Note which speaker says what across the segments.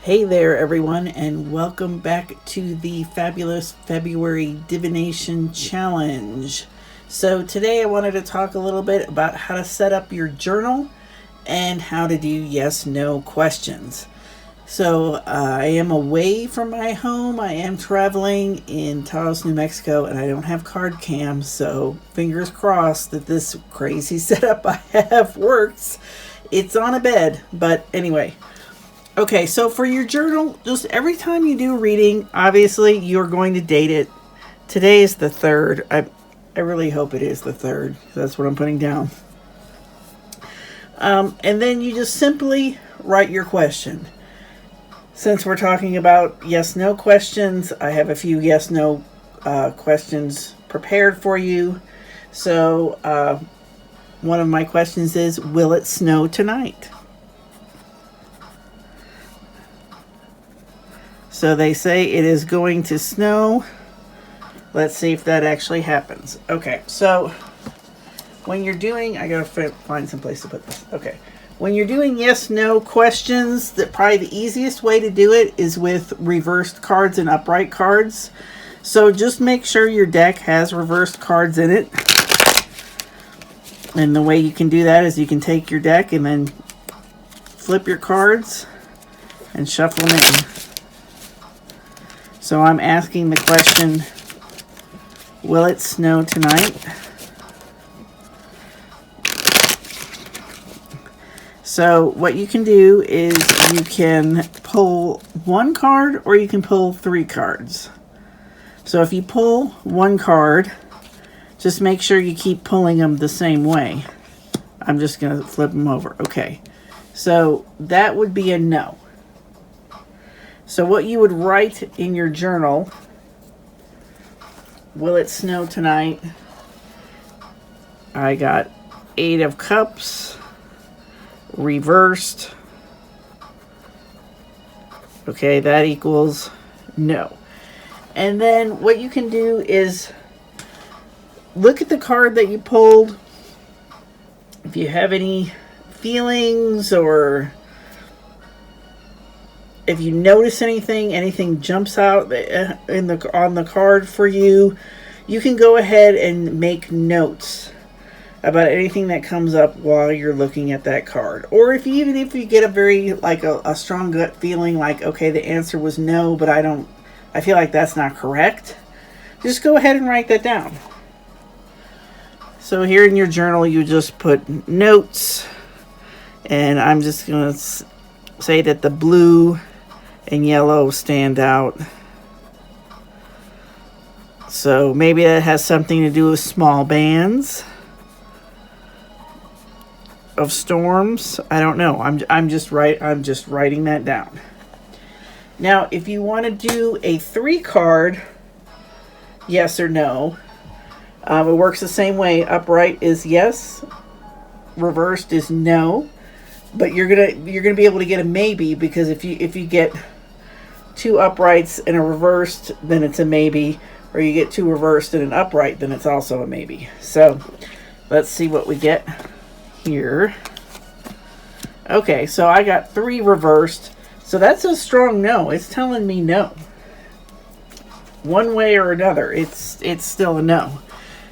Speaker 1: Hey there, everyone, and welcome back to the fabulous February Divination Challenge. So, today I wanted to talk a little bit about how to set up your journal and how to do yes no questions. So, I am away from my home. I am traveling in Taos, New Mexico, and I don't have card cam, so fingers crossed that this crazy setup I have works. It's on a bed, but anyway. Okay, so for your journal, just every time you do reading, obviously you're going to date it. Today is the 3rd. I really hope it is the 3rd. That's what I'm putting down. And then you just simply write your question. Since we're talking about yes-no questions, I have a few yes-no questions prepared for you. So one of my questions is, will it snow tonight? So they say it is going to snow. Let's see if that actually happens. Okay, so when you're doing, I gotta find some place to put this. Okay, when you're doing yes/no questions, probably the easiest way to do it is with reversed cards and upright cards. So just make sure your deck has reversed cards in it. And the way you can do that is you can take your deck and then flip your cards and shuffle them in. So I'm asking the question, will it snow tonight? So what you can do is you can pull one card or you can pull 3 cards. So if you pull one card, just make sure you keep pulling them the same way. I'm just going to flip them over. Okay. So that would be a no. So what you would write in your journal, will it snow tonight? I got 8 of Cups, reversed. Okay, that equals no. And then what you can do is look at the card that you pulled. If you have any feelings or if you notice anything jumps out on the card for you, you can go ahead and make notes about anything that comes up while you're looking at that card. Or if you get a very a strong gut feeling like, okay, the answer was no, but I feel like that's not correct, just go ahead and write that down. So here in your journal, you just put notes, and I'm just going to say that the blue and yellow stand out. So maybe that has something to do with small bands of storms. I don't know. I'm just writing that down. Now, if you want to do a 3 card yes or no, it works the same way. Upright is yes, reversed is no. But you're gonna be able to get a maybe, because if you get 2 uprights and a reversed, then it's a maybe, or you get 2 reversed and an upright, then it's also a maybe. So let's see what we get here. Okay, so I got 3 reversed, so that's a strong no. It's telling me no. One way or another, it's still a no.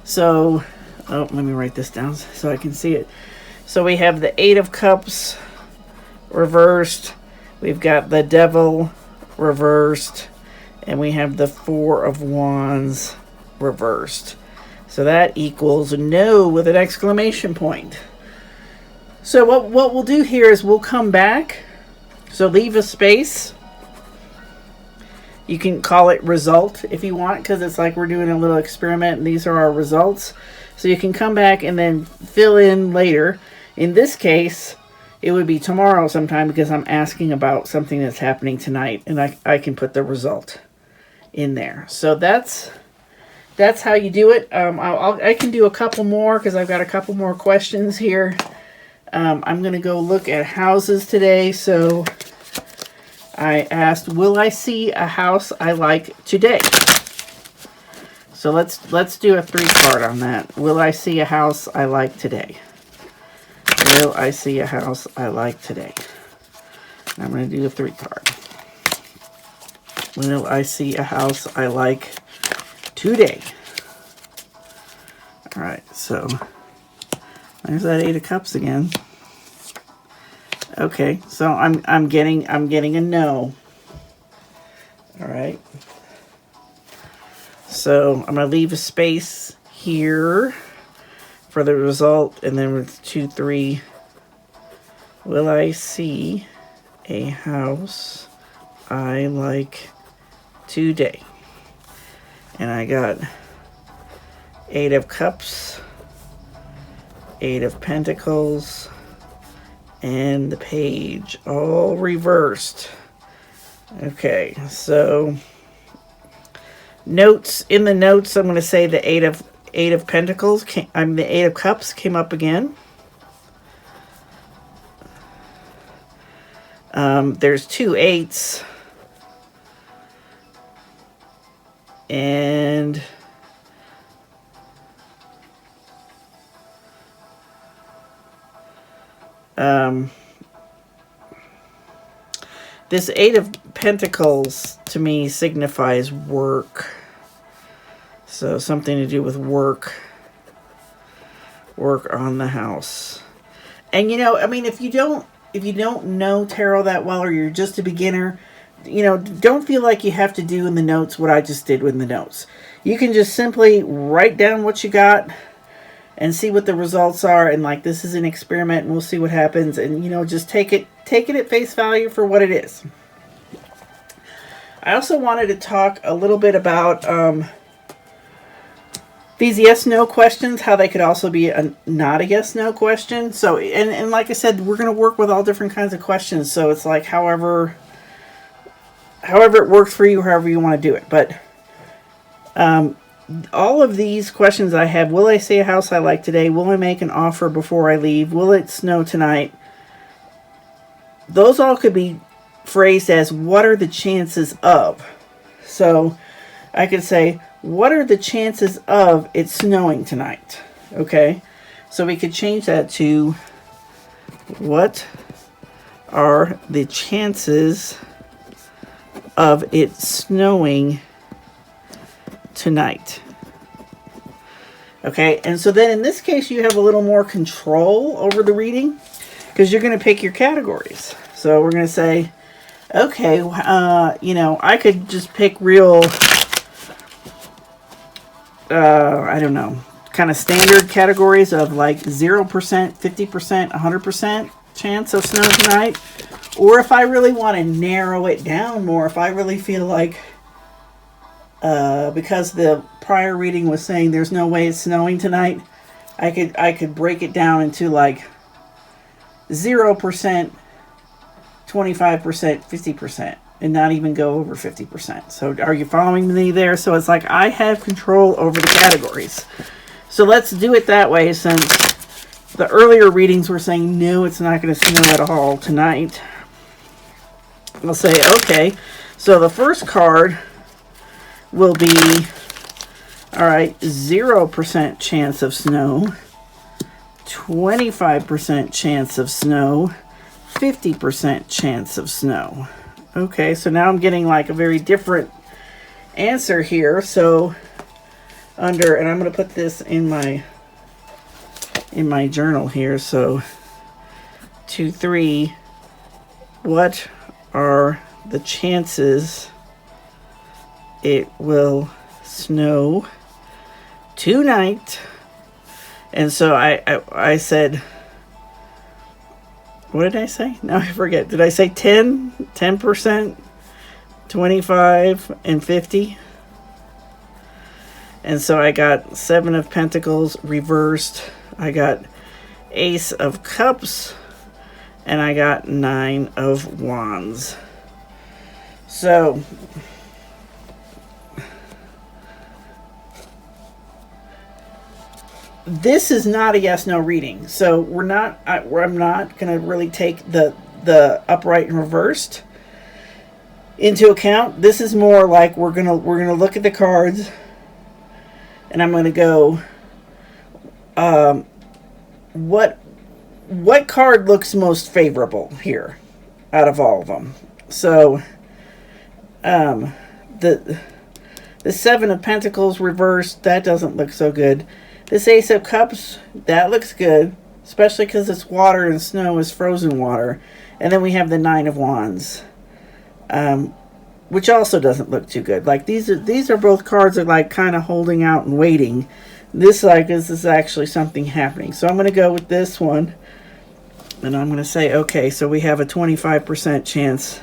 Speaker 1: So, let me write this down so I can see it. So we have the 8 of Cups reversed. We've got the Devil reversed. And we have the 4 of Wands reversed. So that equals no with an exclamation point. So what we'll do here is we'll come back. So leave a space. You can call it result if you want, because it's like we're doing a little experiment and these are our results. So you can come back and then fill in later. In this case, it would be tomorrow sometime, because I'm asking about something that's happening tonight, and I can put the result in there. So that's how you do it. I can do a couple more because I've got a couple more questions here. I'm going to go look at houses today. So I asked, will I see a house I like today? So let's do a 3 card on that. Will I see a house I like today? Will I see a house I like today? I'm going to do a 3 card. Will I see a house I like today? All right, so there's that 8 of Cups again. Okay, so I'm getting a no. All right. So I'm gonna leave a space here for the result, and then with 2, 3, will I see a house I like today? And I got 8 of Cups, 8 of Pentacles, and the Page, all reversed. Okay, so notes, in the notes, I'm going to say the 8 of Pentacles, the 8 of Cups came up again. There's 2 8s. And this 8 of Pentacles to me signifies work. So something to do with work on the house. And you know, I mean, if you don't know tarot that well, or you're just a beginner, you know, don't feel like you have to do in the notes what I just did with the notes. You can just simply write down what you got and see what the results are, and like, this is an experiment and we'll see what happens, and you know, just take it at face value for what it is. I also wanted to talk a little bit about these yes/no questions, how they could also be a not a yes/no question. So, and like I said, we're going to work with all different kinds of questions. So it's like however it works for you, however you want to do it. But all of these questions I have: will I see a house I like today? Will I make an offer before I leave? Will it snow tonight? Those all could be phrased as, what are the chances of? So I could say, what are the chances of it snowing tonight? Okay, so we could change that to, what are the chances of it snowing tonight? Okay, and so then in this case you have a little more control over the reading, because you're going to pick your categories. So we're going to say, okay, you know, I could just pick real, I don't know, kind of standard categories of like 0%, 50%, 100% chance of snow tonight. Or if I really want to narrow it down more, if I really feel like, because the prior reading was saying there's no way it's snowing tonight, I could break it down into like 0%, 25%, 50%, and not even go over 50%. So are you following me there? So it's like I have control over the categories. So let's do it that way, since the earlier readings were saying no, it's not going to snow at all tonight. I'll say, okay, so the first card will be, all right, 0% chance of snow, 25% chance of snow, 50% chance of snow. Okay, so now I'm getting like a very different answer here. So under, and I'm going to put this in my journal here. So 2, 3, what are the chances it will snow tonight? And so I said, what did I say? Now I forget. Did I say 10%, 25, and 50? And so I got 7 of Pentacles reversed. I got Ace of Cups. And I got 9 of Wands. So this is not a yes/no reading. So I'm not going to really take the upright and reversed into account. This is more like we're gonna look at the cards, and I'm going to go, what card looks most favorable here out of all of them? So the Seven of Pentacles reversed, that doesn't look so good. This Ace of Cups, that looks good, especially because it's water and snow is frozen water. And then we have the Nine of Wands, which also doesn't look too good. Like these are both cards that like kind of holding out and waiting. This is actually something happening. So I'm going to go with this one, and I'm going to say, okay, so we have a 25% chance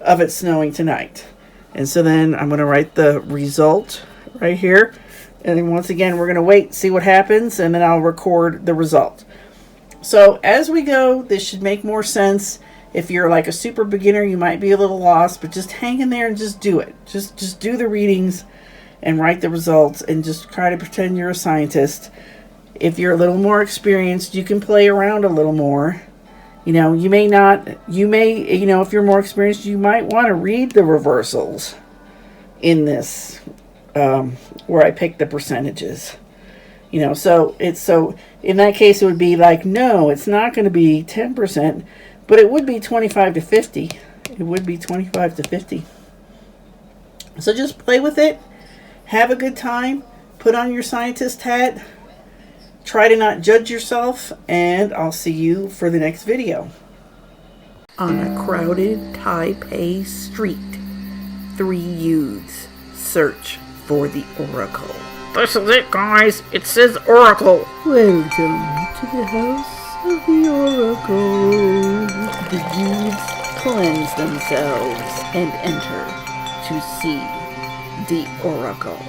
Speaker 1: of it snowing tonight. And so then I'm going to write the result right here. And then once again, we're going to wait, see what happens, and then I'll record the result. So as we go, this should make more sense. If you're like a super beginner, you might be a little lost, but just hang in there and just do it. Just do the readings and write the results and just try to pretend you're a scientist. If you're a little more experienced, you can play around a little more. You know, you may, if you're more experienced, you might want to read the reversals in this, where I pick the percentages. You know, so in that case, it would be like, no, it's not going to be 10%, but it would be 25 to 50. It would be 25 to 50. So just play with it. Have a good time. Put on your scientist hat. Try to not judge yourself, and I'll see you for the next video. On a crowded Taipei street, 3 youths search for the Oracle. This is it, guys. It says Oracle. Welcome to the house of the Oracle. The youths cleanse themselves and enter to see the Oracle.